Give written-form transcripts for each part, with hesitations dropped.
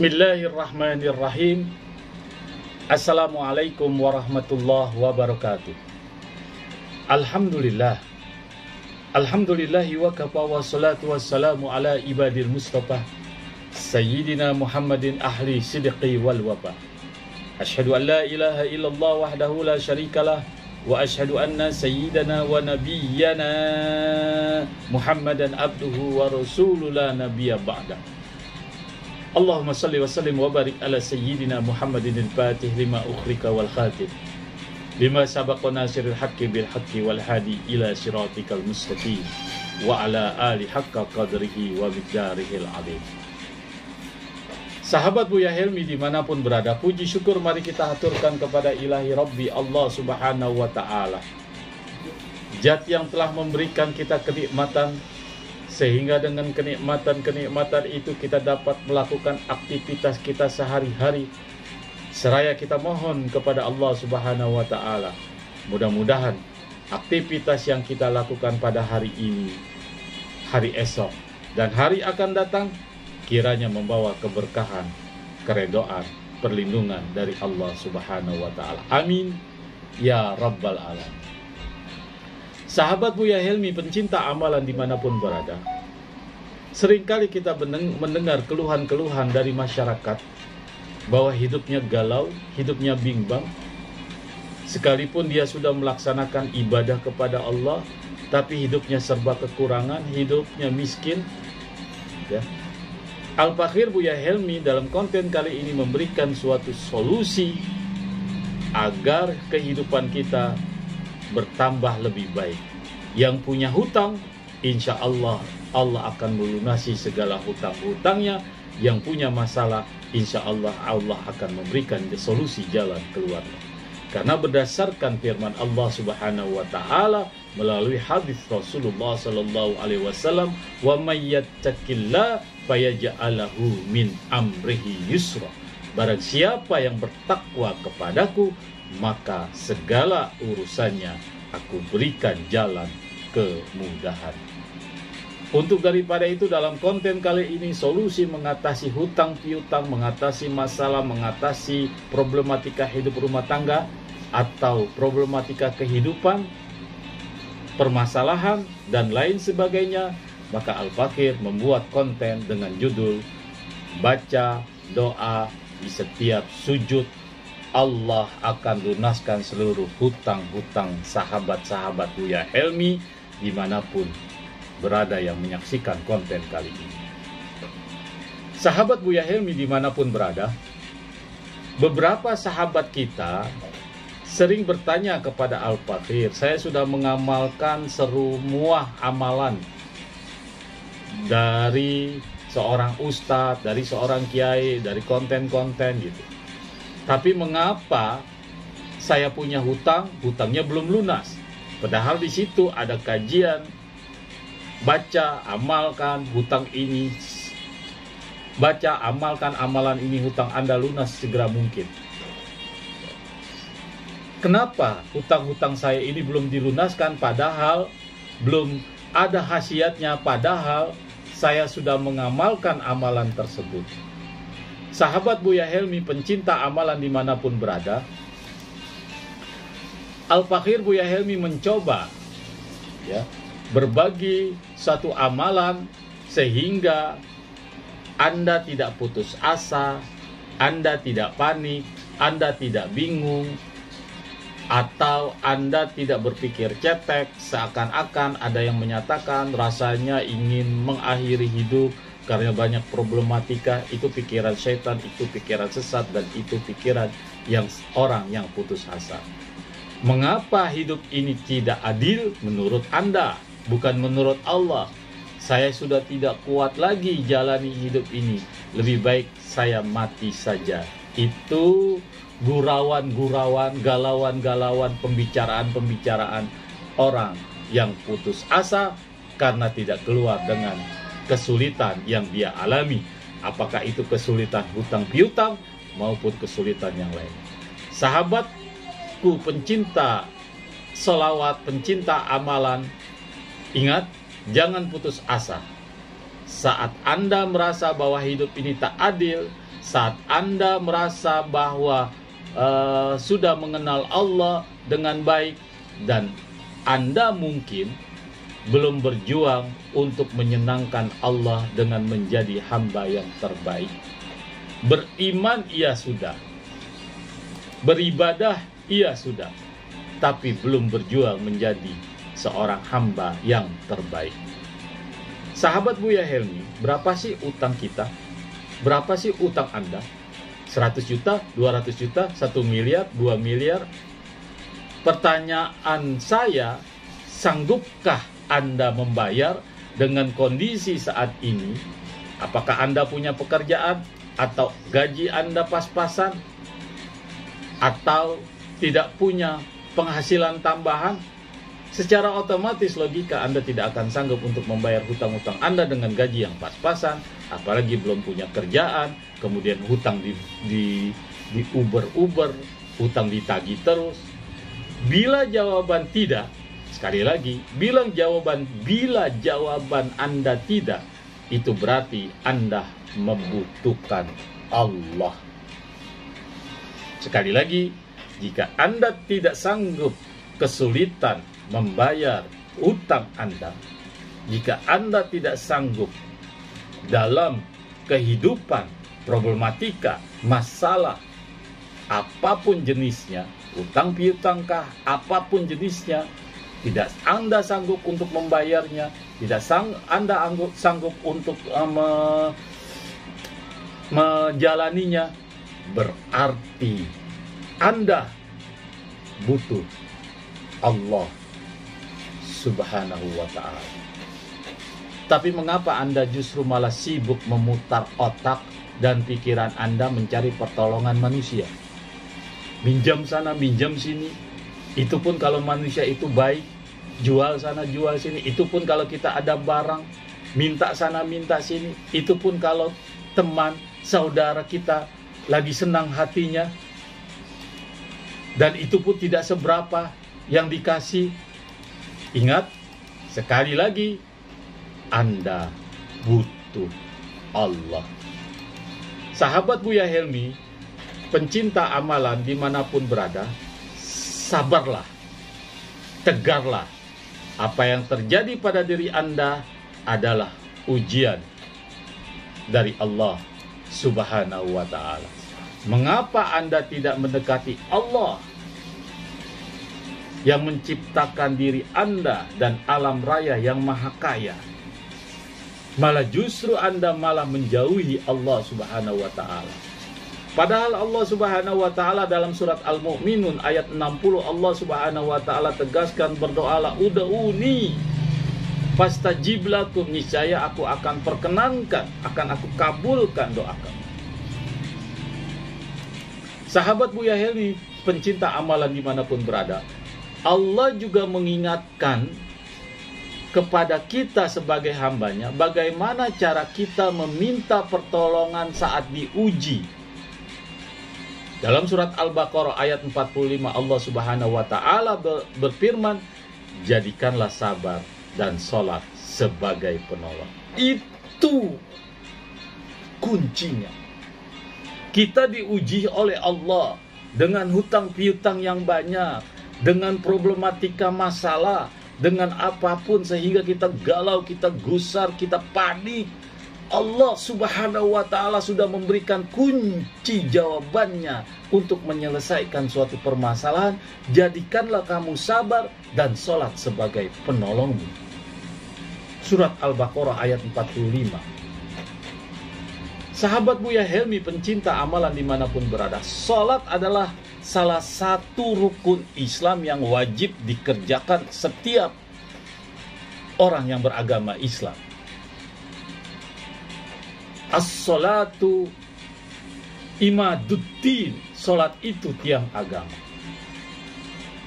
Bismillahirrahmanirrahim. Assalamualaikum warahmatullahi wabarakatuh. Alhamdulillah. Alhamdulillahi wa kafa wa salatu wassalamu ala ibadil mustafa Sayyidina Muhammadin ahli sidqi wal wafa. Ashhadu an la ilaha illallah wahdahu la syarikalah wa ashhadu anna sayyidana wa nabiyyana Muhammadan abduhu wa rasuluhu la nabiyya ba'da. Allahumma salli wa sallim wa barik ala sayyidina Muhammadin al-fatih lima ukhrika wal khatib lima sabaqa nasiril haqqi bil haqqi wal hadi ila siratikal mustaqim wa ala ali haqqa qadrihi wa miqdarihil azim. Sahabat Buya Helmi dimanapun berada, puji syukur mari kita haturkan kepada ilahi Rabbi Allah subhanahu wa ta'ala, Zat yang telah memberikan kita kenikmatan, sehingga dengan kenikmatan-kenikmatan itu kita dapat melakukan aktivitas kita sehari-hari. Seraya kita mohon kepada Allah subhanahu wa ta'ala, mudah-mudahan aktivitas yang kita lakukan pada hari ini, hari esok, dan hari akan datang kiranya membawa keberkahan, keredoan, perlindungan dari Allah subhanahu wa ta'ala. Amin ya rabbal alamin. Sahabat Buya Helmi pencinta amalan dimanapun berada, seringkali kita mendengar keluhan-keluhan dari masyarakat bahwa hidupnya galau, hidupnya bimbang. Sekalipun dia sudah melaksanakan ibadah kepada Allah, tapi hidupnya serba kekurangan, hidupnya miskin. Ya. Al-Fakhir Buya Helmi dalam konten kali ini memberikan suatu solusi agar kehidupan kita bertambah lebih baik. Yang punya hutang, insya Allah Allah akan melunasi segala hutang-hutangnya. Yang punya masalah, insya Allah Allah akan memberikan solusi jalan keluarnya. Karena berdasarkan firman Allah subhanahu wa ta'ala melalui hadis Rasulullah sallallahu alaihi wasallam, wa may yattaqillah fayaj'alahu min amrihi yusra. Barang siapa yang bertakwa kepadaku, maka segala urusannya aku berikan jalan kemudahan. Untuk daripada itu, dalam konten kali ini solusi mengatasi hutang piutang, mengatasi masalah, mengatasi problematika hidup rumah tangga atau problematika kehidupan, permasalahan dan lain sebagainya, maka Al-Fakhir membuat konten dengan judul baca doa di setiap sujud, Allah akan lunaskan seluruh hutang-hutang sahabat-sahabat Buya Helmi dimanapun berada yang menyaksikan konten kali ini. Sahabat Buya Helmi dimanapun berada, beberapa sahabat kita sering bertanya kepada Al-Fakhir, saya sudah mengamalkan semua amalan dari seorang ustadz, dari seorang kiai, dari konten-konten gitu. Tapi mengapa saya punya hutang, hutangnya belum lunas? Padahal di situ ada kajian, baca, amalkan hutang ini, baca, amalkan amalan ini, hutang Anda lunas segera mungkin. Kenapa hutang-hutang saya ini belum dilunaskan, padahal belum ada khasiatnya, padahal saya sudah mengamalkan amalan tersebut? Sahabat Buya Helmi pencinta amalan dimanapun berada, Al-Fakhir Buya Helmi mencoba berbagi satu amalan sehingga Anda tidak putus asa, Anda tidak panik, Anda tidak bingung, atau Anda tidak berpikir cetek seakan-akan ada yang menyatakan rasanya ingin mengakhiri hidup karena banyak problematika. Itu pikiran setan, itu pikiran sesat, dan itu pikiran yang orang yang putus asa. Mengapa hidup ini tidak adil menurut Anda, bukan menurut Allah? Saya sudah tidak kuat lagi jalani hidup ini, lebih baik saya mati saja. Itu gurauan-gurauan, galauan-galauan, pembicaraan-pembicaraan orang yang putus asa karena tidak keluar dengan kesulitan yang dia alami, apakah itu kesulitan hutang piutang maupun kesulitan yang lain. Sahabatku pencinta selawat, pencinta amalan, ingat, jangan putus asa. Saat Anda merasa bahwa hidup ini tak adil, saat Anda merasa bahwa sudah mengenal Allah dengan baik, dan Anda mungkin belum berjuang untuk menyenangkan Allah dengan menjadi hamba yang terbaik. Beriman ia sudah, beribadah ia sudah, tapi belum berjuang menjadi seorang hamba yang terbaik. Sahabat Buya Helmi, berapa sih utang kita? Berapa sih utang Anda? 100 juta, 200 juta, 1 miliar, 2 miliar? Pertanyaan saya, sanggupkah Anda membayar dengan kondisi saat ini? Apakah Anda punya pekerjaan? Atau gaji Anda pas-pasan? Atau tidak punya penghasilan tambahan? Secara otomatis logika Anda tidak akan sanggup untuk membayar hutang-hutang Anda dengan gaji yang pas-pasan, apalagi belum punya kerjaan, kemudian hutang di uber-uber, hutang ditagih terus. Bila jawaban tidak, sekali lagi, bila jawaban Anda tidak, itu berarti Anda membutuhkan Allah. Sekali lagi, jika Anda tidak sanggup kesulitan membayar utang Anda, jika Anda tidak sanggup dalam kehidupan, problematika, masalah, apapun jenisnya, utang piutangkah, apapun jenisnya, tidak Anda sanggup untuk membayarnya, tidak Anda sanggup untuk menjalaninya, berarti Anda butuh Allah Subhanahu wa ta'ala. Tapi mengapa Anda justru malah sibuk memutar otak dan pikiran Anda mencari pertolongan manusia? Minjam sana, minjam sini. Itu pun kalau manusia itu baik, jual sana, jual sini. Itu pun kalau kita ada barang, minta sana, minta sini. Itu pun kalau teman, saudara kita lagi senang hatinya. Dan itu pun tidak seberapa yang dikasih. Ingat, sekali lagi, Anda butuh Allah. Sahabat Buya Helmi, pencinta amalan dimanapun berada, sabarlah, tegarlah. Apa yang terjadi pada diri Anda adalah ujian dari Allah Subhanahu wa ta'ala. Mengapa Anda tidak mendekati Allah yang menciptakan diri Anda dan alam raya yang maha kaya? Malah justru Anda malah menjauhi Allah Subhanahu wa ta'ala. Padahal Allah Subhanahu wa ta'ala dalam surat Al-Mu'minun ayat 60, Allah Subhanahu wa ta'ala tegaskan, berdoalah, ud'uni fastajib lakum, niscaya aku akan perkenankan, akan aku kabulkan doa kamu. Sahabat Buya Helmi, pencinta amalan dimanapun berada, Allah juga mengingatkan kepada kita sebagai hambanya, bagaimana cara kita meminta pertolongan saat diuji. Dalam surat Al-Baqarah ayat 45, Allah Subhanahu wa ta'ala berfirman, jadikanlah sabar dan sholat sebagai penolong. Itu kuncinya. Kita diuji oleh Allah dengan hutang piutang yang banyak, dengan problematika masalah, dengan apapun, sehingga kita galau, kita gusar, kita panik. Allah Subhanahu wa ta'ala sudah memberikan kunci jawabannya untuk menyelesaikan suatu permasalahan. Jadikanlah kamu sabar dan sholat sebagai penolongmu. Surat Al-Baqarah ayat 45. Sahabat Buya Helmi, pencinta amalan dimanapun berada, sholat adalah salah satu rukun Islam yang wajib dikerjakan setiap orang yang beragama Islam. As-sholatu imaduddin, sholat itu tiang agama.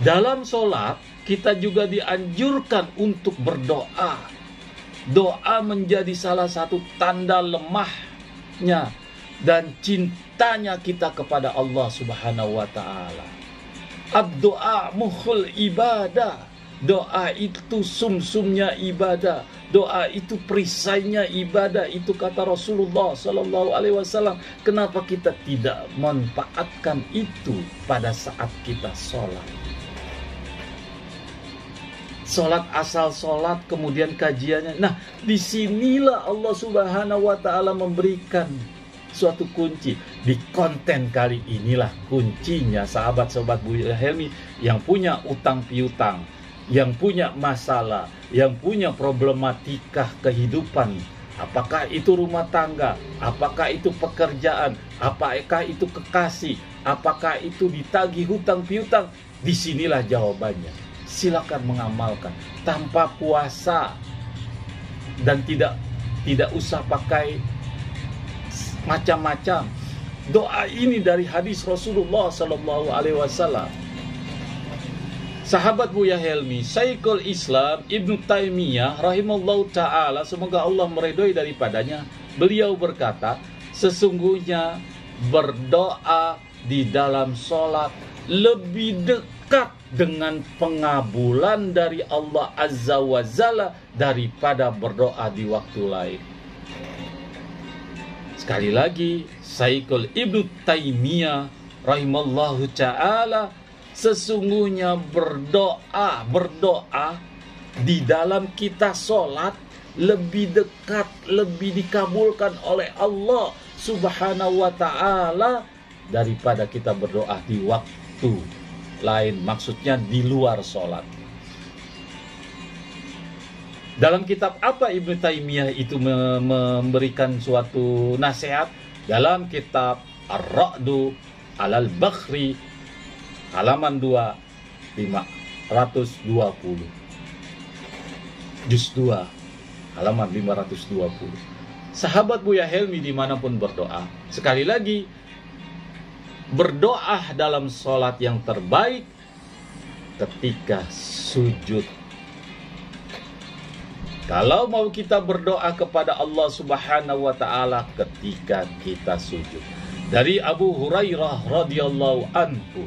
Dalam sholat kita juga dianjurkan untuk berdoa. Doa menjadi salah satu tanda lemahnya dan cintanya kita kepada Allah Subhanahu wa ta'ala. Ad-doa mukhul ibadah. Doa itu sumsumnya ibadah. Doa itu perisainya ibadah, itu kata Rasulullah Sallallahu Alaihi Wasallam. Kenapa kita tidak manfaatkan itu pada saat kita sholat? Sholat asal sholat, kemudian kajiannya. Nah, disinilah Allah Subhanahu Wa Taala memberikan suatu kunci. Di konten kali inilah kuncinya, sahabat-sahabat Buya Helmi yang punya utang piutang, yang punya masalah, yang punya problematika kehidupan, apakah itu rumah tangga, apakah itu pekerjaan, apakah itu kekasih, apakah itu ditagih hutang piutang, disinilah jawabannya. Silakan mengamalkan tanpa puasa dan tidak usah pakai macam-macam. Doa ini dari hadis Rasulullah Sallallahu Alaihi Wasallam. Sahabat Buya Helmi, Syekhul Islam Ibnu Taimiyah rahimallahu ta'ala, semoga Allah meridhoi daripadanya, beliau berkata, sesungguhnya berdoa di dalam sholat lebih dekat dengan pengabulan dari Allah Azza wa Jalla daripada berdoa di waktu lain. Sekali lagi, Syekhul Ibnu Taimiyah rahimallahu ta'ala, sesungguhnya berdoa di dalam kita sholat lebih dekat, lebih dikabulkan oleh Allah Subhanahu wa Ta'ala daripada kita berdoa di waktu lain, maksudnya di luar sholat. Dalam kitab apa Ibnu Taimiyah itu memberikan suatu nasihat? Dalam kitab Ar-Ra'du Alal Bakhri, halaman 2, 520. Juz 2, halaman 520. Sahabat Buya Helmi dimanapun berdoa, sekali lagi, berdoa dalam sholat yang terbaik ketika sujud. Kalau mau kita berdoa kepada Allah Subhanahu wa Ta'ala ketika kita sujud. Dari Abu Hurairah radhiyallahu anhu,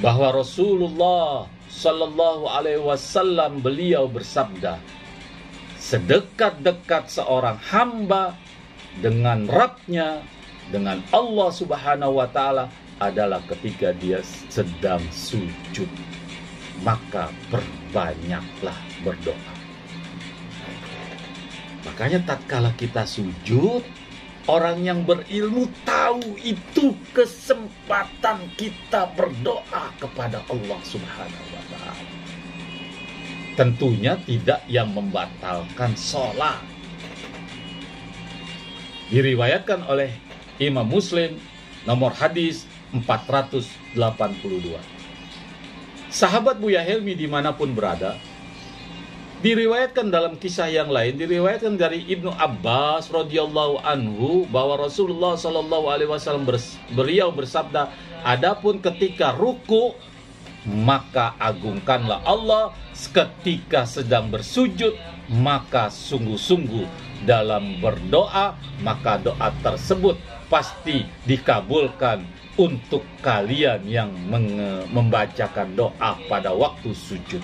bahwa Rasulullah Sallallahu Alaihi Wasallam beliau bersabda, sedekat-dekat seorang hamba dengan Rabbnya, dengan Allah Subhanahu Wa Ta'ala adalah ketika dia sedang sujud. Maka perbanyaklah berdoa. Makanya tatkala kita sujud, orang yang berilmu tahu itu kesempatan kita berdoa kepada Allah Subhanahu wa Ta'ala. Tentunya tidak yang membatalkan sholat. Diriwayatkan oleh Imam Muslim, nomor hadis 482. Sahabat Buya Helmi dimanapun berada, diriwayatkan dalam kisah yang lain, diriwayatkan dari Ibnu Abbas radhiyallahu anhu bahwa Rasulullah Sallallahu Alaihi Wasallam beliau bersabda, adapun ketika ruku maka agungkanlah Allah, ketika sedang bersujud maka sungguh-sungguh dalam berdoa, maka doa tersebut pasti dikabulkan untuk kalian yang membacakan doa pada waktu sujud.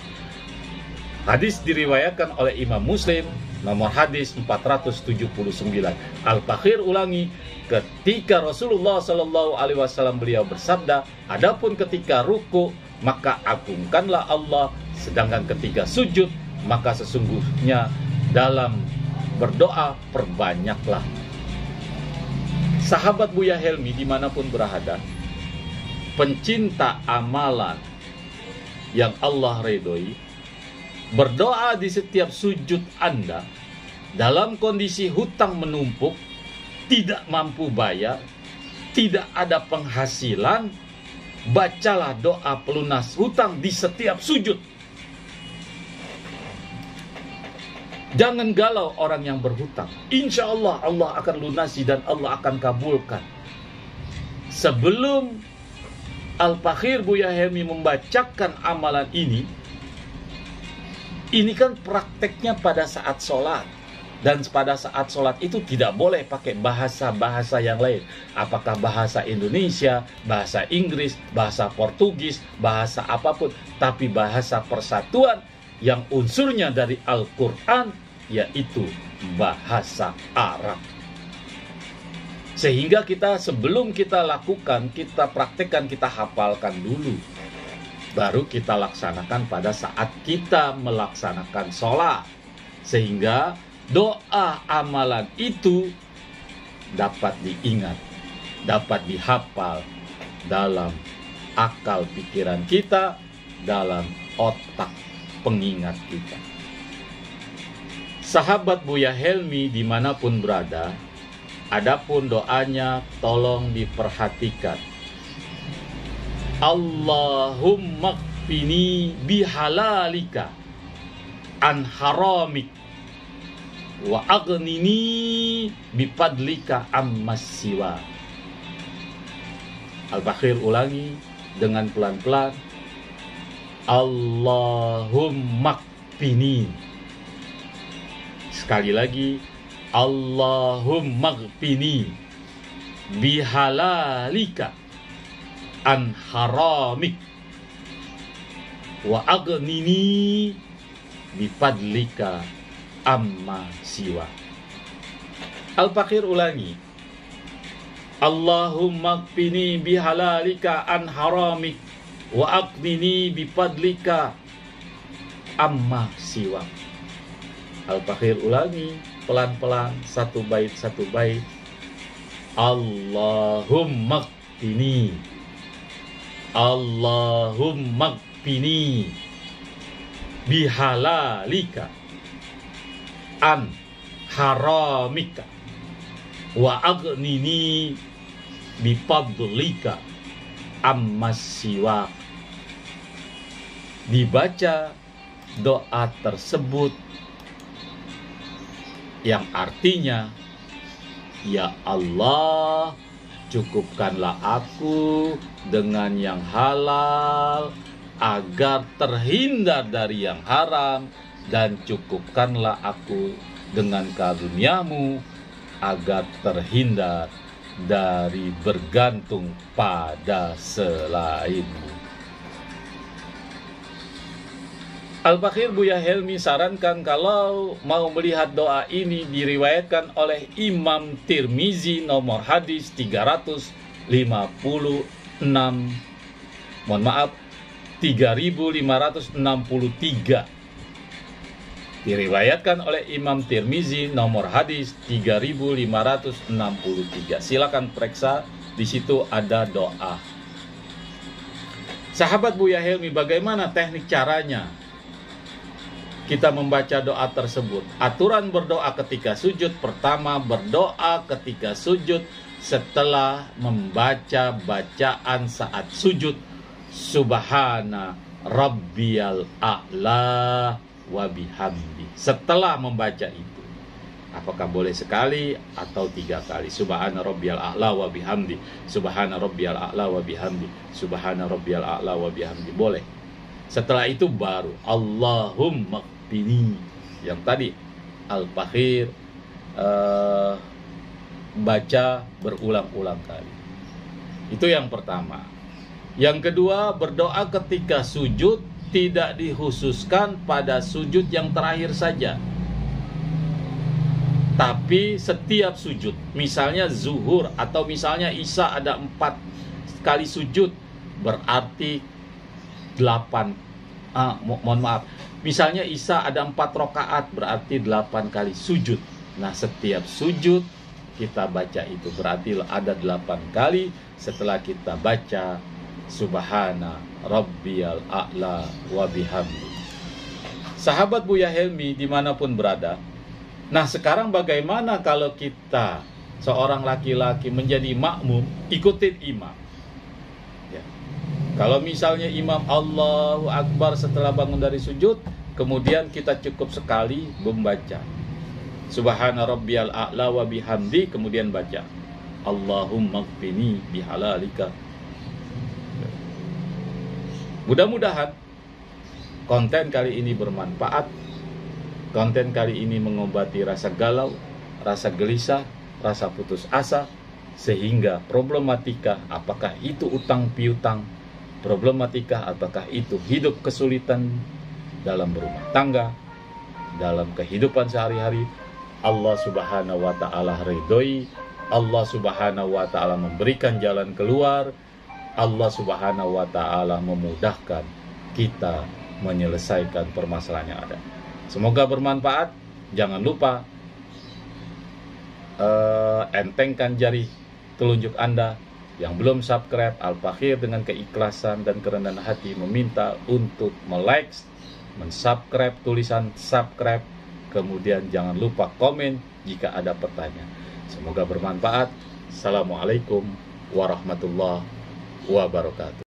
Hadis diriwayatkan oleh Imam Muslim, nomor hadis 479. Al-Fakhir ulangi, ketika Rasulullah Sallallahu Alaihi Wasallam beliau bersabda, adapun ketika ruku maka agungkanlah Allah, sedangkan ketika sujud maka sesungguhnya dalam berdoa perbanyaklah. Sahabat Buya Helmi dimanapun berada, pencinta amalan yang Allah ridhoi, berdoa di setiap sujud Anda dalam kondisi hutang menumpuk, tidak mampu bayar, tidak ada penghasilan, bacalah doa pelunas hutang di setiap sujud. Jangan galau orang yang berhutang. Insya Allah Allah akan lunasi dan Allah akan kabulkan. Sebelum Al-Fakhir Buya Helmi membacakan amalan ini kan prakteknya pada saat sholat. Dan pada saat sholat itu tidak boleh pakai bahasa-bahasa yang lain. Apakah bahasa Indonesia, bahasa Inggris, bahasa Portugis, bahasa apapun. Tapi bahasa persatuan yang unsurnya dari Al-Quran, yaitu bahasa Arab. Sehingga kita sebelum kita lakukan, kita praktekkan, kita hafalkan dulu. Baru kita laksanakan pada saat kita melaksanakan sholat. Sehingga doa amalan itu dapat diingat, dapat dihafal dalam akal pikiran kita, dalam otak pengingat kita. Sahabat Buya Helmi dimanapun berada, adapun doanya tolong diperhatikan. Allahumma qfini bihalalika an haramik wa aghnini bipadlika ammas siwa. Al-Bakhir ulangi dengan pelan-pelan. Allahumma qfini. Sekali lagi, Allahumma qfini bihalalika an haramik wa aghnini bifadlika amma siwa. Al-Fakir ulangi. Allahumma qfini bihalalika an haramik wa aghnini bifadlika amma siwa. Al-Fakir ulangi pelan-pelan, satu bait satu bait. Allahumma qfini, Allahumma qfini bihalalika an haramika wa aghnini bifadlika ammas siwa. Dibaca doa tersebut yang artinya, ya Allah, cukupkanlah aku dengan yang halal agar terhindar dari yang haram, dan cukupkanlah aku dengan karunia-Mu agar terhindar dari bergantung pada selain-Mu. Al-Fakir Buya Helmi sarankan kalau mau melihat doa ini diriwayatkan oleh Imam Tirmizi nomor hadis 356, mohon maaf, 3563. Diriwayatkan oleh Imam Tirmizi nomor hadis 3563. Silakan periksa, di situ ada doa. Sahabat Buya Helmi, bagaimana teknik caranya kita membaca doa tersebut? Aturan berdoa ketika sujud: pertama, berdoa ketika sujud setelah membaca bacaan saat sujud, Subhana Rabbiyal A'la wa bihamdi. Setelah membaca itu, apakah boleh sekali atau 3 kali? Subhana Rabbiyal A'la wa bihamdi, Subhana Rabbiyal A'la wa bihamdi, Subhana Rabbiyal A'la wa bihamdi. Boleh. Setelah itu baru Allahumma qfini, yang tadi Al-Fakir baca berulang-ulang kali. Itu yang pertama. Yang kedua, berdoa ketika sujud tidak dikhususkan pada sujud yang terakhir saja, tapi setiap sujud. Misalnya zuhur atau misalnya isya ada 4 kali sujud, berarti 8. Mohon maaf, misalnya isya ada 4 rakaat, berarti 8 kali sujud. Nah, setiap sujud kita baca itu, berarti ada 8 kali setelah kita baca Subhana Rabbiyal A'la wa bihamdi. Sahabat Buya Helmi dimanapun berada, nah sekarang bagaimana kalau kita seorang laki-laki menjadi makmum, ikutin imam ya. Kalau misalnya imam Allahu Akbar setelah bangun dari sujud, kemudian kita cukup sekali membaca Subhana Rabbiyal A'la wa bihamdi, kemudian baca Allahumma qfini bihalalika. Mudah-mudahan konten kali ini bermanfaat. Konten kali ini mengobati rasa galau, rasa gelisah, rasa putus asa, sehingga problematika, apakah itu utang piutang, problematika apakah itu hidup kesulitan dalam berumah tangga, dalam kehidupan sehari-hari. Allah Subhanahu wa ta'ala ridhoi, Allah Subhanahu wa ta'ala memberikan jalan keluar, Allah Subhanahu wa ta'ala memudahkan kita menyelesaikan permasalahan yang ada. Semoga bermanfaat. Jangan lupa entengkan jari telunjuk Anda. Yang belum subscribe, Al-Fakhir dengan keikhlasan dan kerendahan hati meminta untuk like, mensubscribe tulisan subscribe, kemudian jangan lupa komen jika ada pertanyaan. Semoga bermanfaat. Assalamualaikum warahmatullahi wabarakatuh.